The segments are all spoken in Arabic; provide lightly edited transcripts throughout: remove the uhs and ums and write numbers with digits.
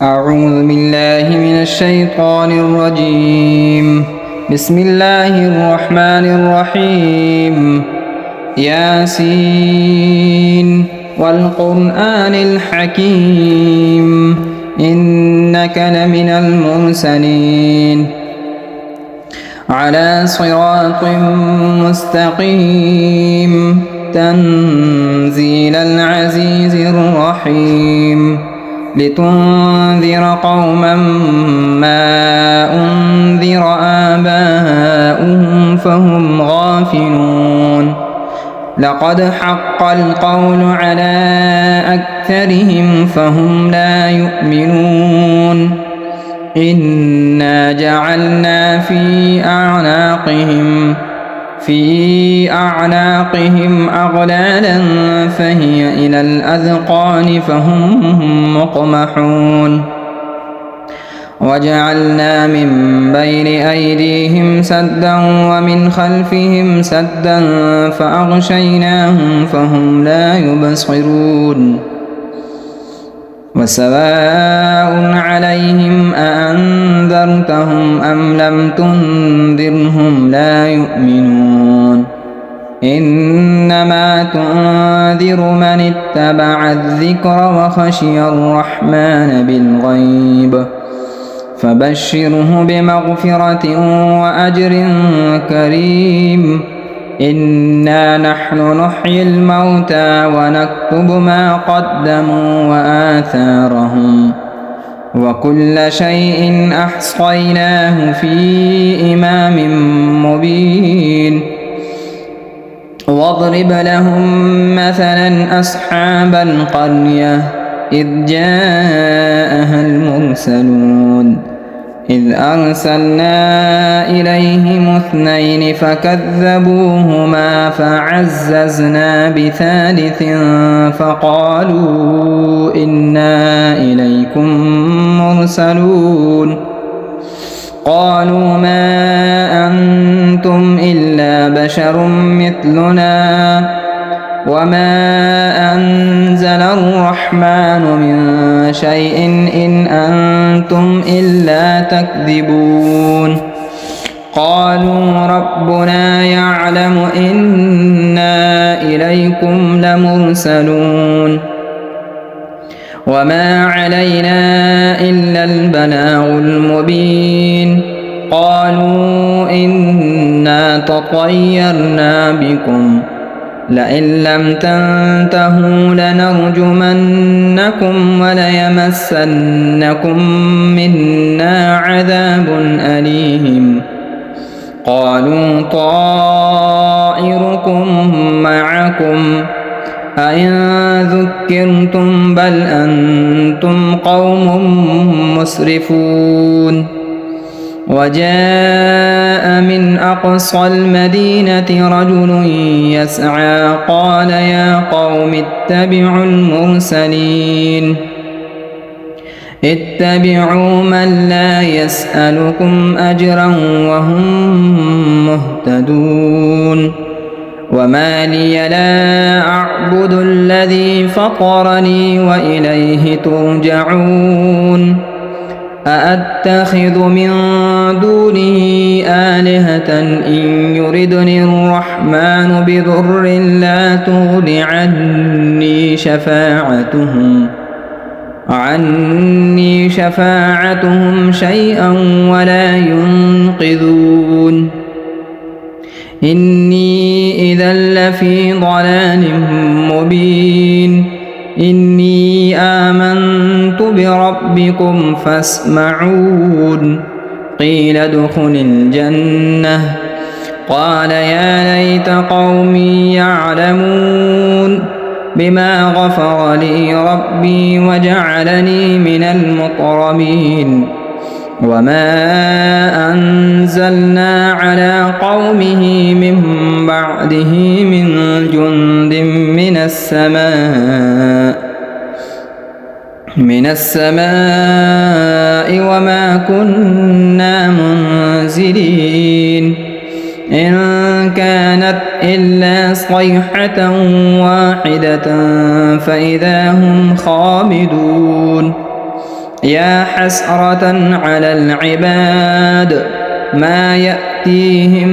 أعوذ بالله من الشيطان الرجيم. بسم الله الرحمن الرحيم. ياسين والقرآن الحكيم إنك لمن المرسلين على صراط مستقيم تنزيل العزيز الرحيم لتنذر قوما ما أنذر آباؤهم فهم غافلون لقد حق القول على أكثرهم فهم لا يؤمنون إنا جعلنا في أعناقهم أغلالا فهي إلى الأذقان فهم مقمحون وجعلنا من بين أيديهم سدا ومن خلفهم سدا فأغشيناهم فهم لا يبصرون وسواء عليهم أأنذرتهم أم لم تنذرهم لا يؤمنون إنما تنذر من اتبع الذكر وخشي الرحمن بالغيب فبشره بمغفرة وأجر كريم إنا نحن نحيي الموتى ونكتب ما قدموا وآثارهم وكل شيء أحصيناه في إمام مبين واضرب لهم مثلا أصحاب القرية إذ جاءها المرسلون إذ أرسلنا إليهم اثنين فكذبوهما فعززنا بثالث فقالوا إنا إليكم مرسلون قالوا ما أنتم إلا بشر مثلنا وما أنزل الرحمن من شيء إن أنتم إلا تكذبون قالوا ربنا يعلم إنا إليكم لمرسلون وما علينا إلا البلاغ المبين قالوا إنا تطيرنا بكم لئن لم تنتهوا لنرجمنكم وليمسنكم منا عذاب أليم قالوا طائركم معكم أئن ذكرتم بل أنتم قوم مسرفون وجاء من أقصى المدينة رجل يسعى قال يا قوم اتبعوا المرسلين اتبعوا من لا يسألكم أجرا وهم مهتدون وما لي لا أعبد الذي فطرني وإليه ترجعون أأتخذ من دونه آلهة إن يردني الرحمن بضر لا تغن عني شفاعتهم شيئا ولا ينقذون إني إذا لفي ضلال مبين إني آمنت بربكم فاسمعون قيل ادخل الجنة قال يا ليت قومي يعلمون بما غفر لي ربي وجعلني من المكرمين وما أنزلنا على قومه من بعده من جند من السماء وما كنا منزلين إن كانت إلا صيحة واحدة فإذا هم خامدون يا حسرة على العباد ما يأتيهم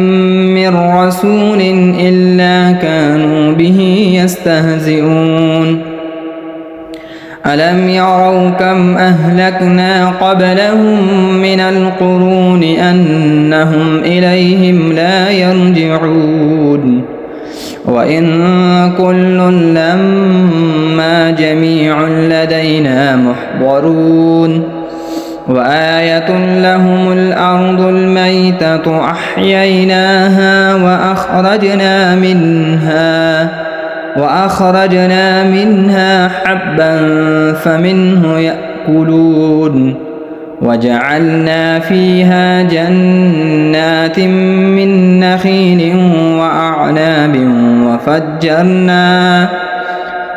من رسول إلا كانوا به يستهزئون ألم يروا كم أهلكنا قبلهم من القرون أنهم إليهم لا يرجعون وإن كل لما جميع لدينا محضرون وآية لهم الأرض الميتة أحييناها وأخرجنا منها حبا فمنه يأكلون وجعلنا فيها جنات من نخيل وأعناب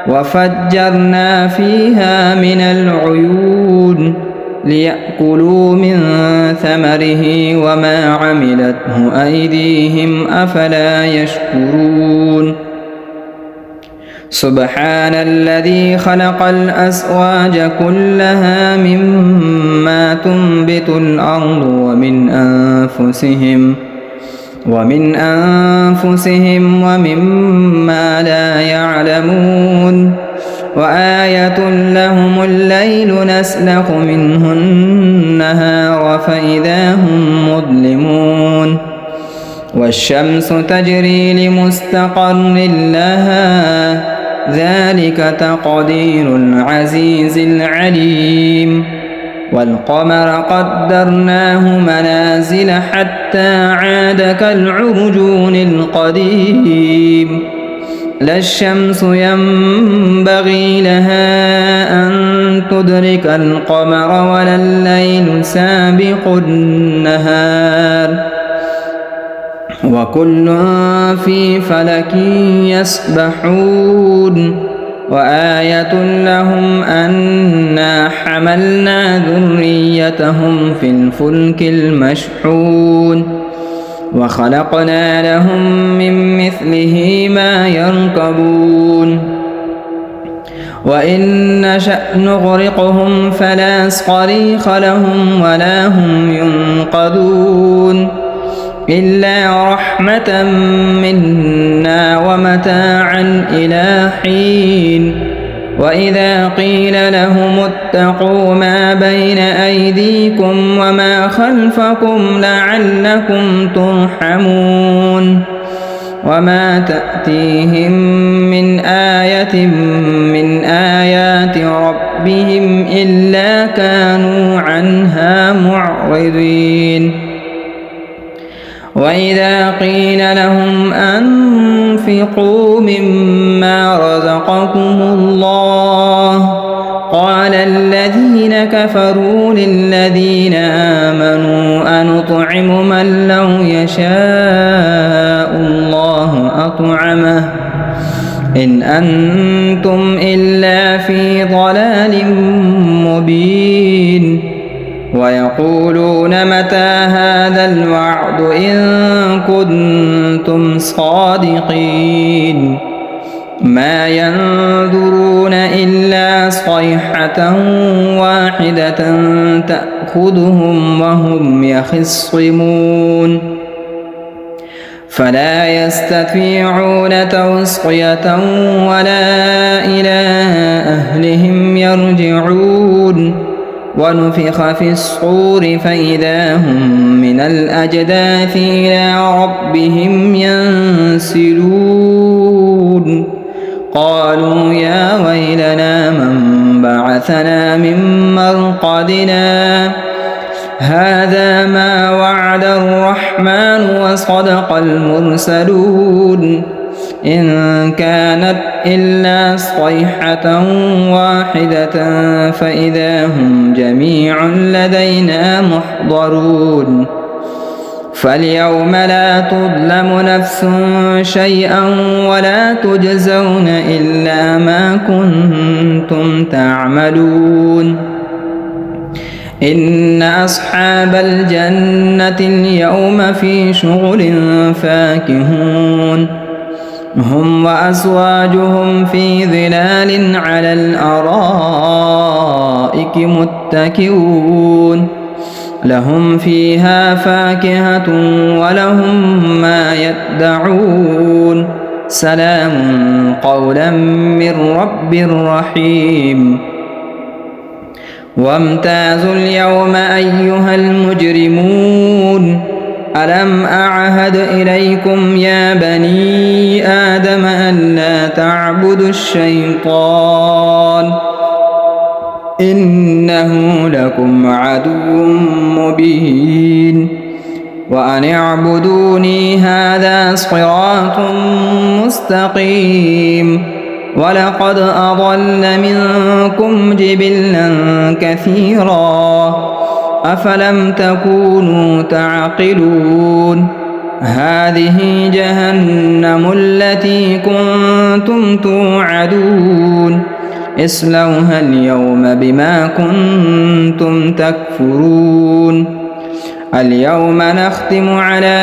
وفجرنا فيها من العيون ليأكلوا من ثمره وما عملته أيديهم أفلا يشكرون سبحان الذي خلق الأزواج كلها مما تنبت الأرض ومن أنفسهم ومما لا يعلمون وآية لهم الليل نسلخ منه النهار فإذا هم مظلمون والشمس تجري لمستقر لها ذلك تقدير العزيز العليم والقمر قدرناه منازل حتى عاد كالعرجون القديم لا الشمس ينبغي لها أن تدرك القمر ولا الليل سابق النهار وكل في فلك يسبحون وآية لهم أنا حملنا ذريتهم في الفلك المشحون وخلقنا لهم من مثله ما يركبون وإن نشأ نغرقهم فلا صريخ لهم ولا هم ينقذون إلا رحمة منا ومتاعا إلى حين وإذا قيل لهم اتقوا ما بين أيديكم وما خلفكم لعلكم ترحمون وما تأتيهم من آية من آيات ربهم إلا كانوا عنها معرضين وإذا قيل لهم أنفقوا مما رزقكم الله قال الذين كفروا للذين آمنوا أنطعم من لو يشاء الله أطعمه إن أنتم إلا في ضلال مبين ويقولون متى هذا الوعد إن كنتم صادقين ما ينظرون إلا صيحة واحدة تأخذهم وهم يخصمون فلا يستطيعون توصية ولا إلى أهلهم يرجعون ونفخ في الصور فإذا هم من الأجداث إلى ربهم ينسلون قالوا يا ويلنا من بعثنا من مرقدنا هذا ما وعد الرحمن وصدق المرسلون إن كانت إلا صيحة واحدة فإذا هم جميع لدينا محضرون فاليوم لا تظلم نفس شيئا ولا تجزون إلا ما كنتم تعملون إن أصحاب الجنة اليوم في شغل فاكهون هم وأزواجهم في ظلال على الأرائك متكئون لهم فيها فاكهة ولهم ما يدعون سلام قولا من رب رحيم وامتازوا اليوم أيها المجرمون ألم أعهد إليكم يا بني آدم أن لا تعبدوا الشيطان إنه لكم عدو مبين وأن اعبدوني هذا صراط مستقيم ولقد أضل منكم جبلا كثيرا أفلم تكونوا تعقلون هذه جهنم التي كنتم توعدون اصلوها اليوم بما كنتم تكفرون اليوم نختم على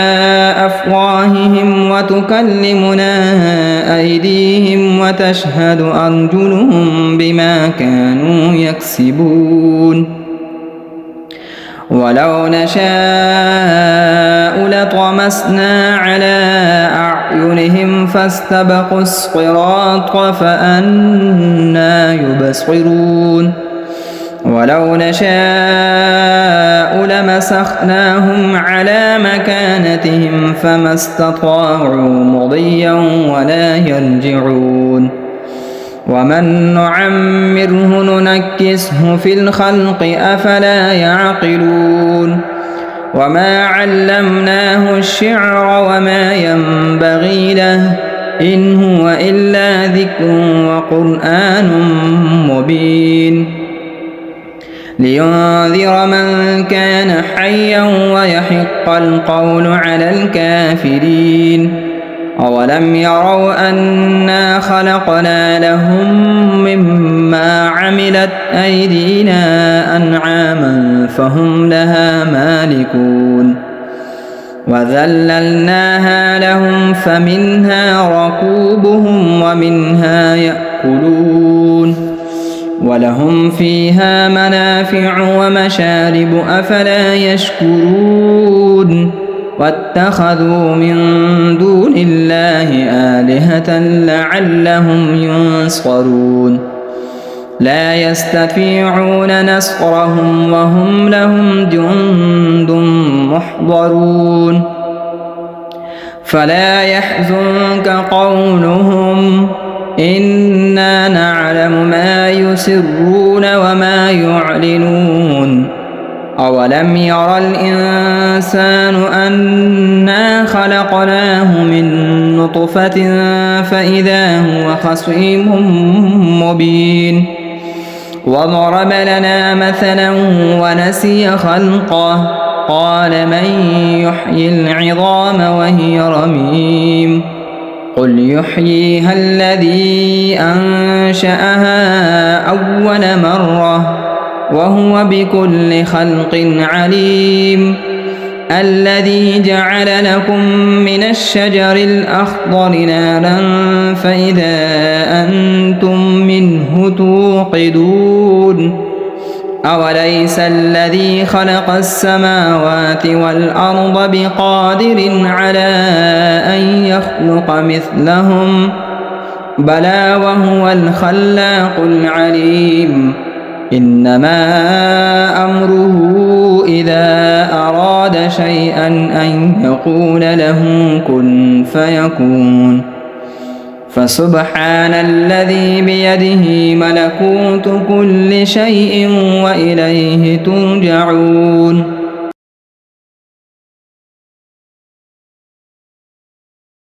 أفواههم وتكلمنا أيديهم وتشهد أرجلهم بما كانوا يكسبون ولو نشاء لطمسنا على أعينهم فاستبقوا الصراط فأنى يبصرون ولو نشاء لمسخناهم على مكانتهم فما استطاعوا مضيا ولا يرجعون ومن نعمره ننكسه في الخلق أفلا يعقلون وما علمناه الشعر وما ينبغي له إن هو إلا ذكر وقرآن مبين لينذر من كان حيا ويحق القول على الكافرين أولم يروا أنا خلقنا لهم مما عملت أيدينا أنعاما فهم لها مالكون وذللناها لهم فمنها ركوبهم ومنها يأكلون ولهم فيها منافع ومشارب أفلا يشكرون واتخذوا من دون الله آلهة لعلهم ينصرون لا يستطيعون نصرهم وهم لهم جند محضرون فلا يحزنك قولهم إنا نعلم ما يسرون وما يعلنون أولم ير الإنسان أنا خلقناه من نطفة فإذا هو خصيم مبين وضرب لنا مثلا ونسي خلقه قال من يحيي العظام وهي رميم قل يحييها الذي أنشأها أول مرة وهو بكل خلق عليم الذي جعل لكم من الشجر الأخضر نارا فإذا أنتم منه توقدون أوليس الذي خلق السماوات والأرض بقادر على أن يخلق مثلهم بلى وهو الخلاق العليم إنما أمره إذا أراد شيئا أن يقول له كن فيكون فسبحان الذي بيده ملكوت كل شيء وإليه ترجعون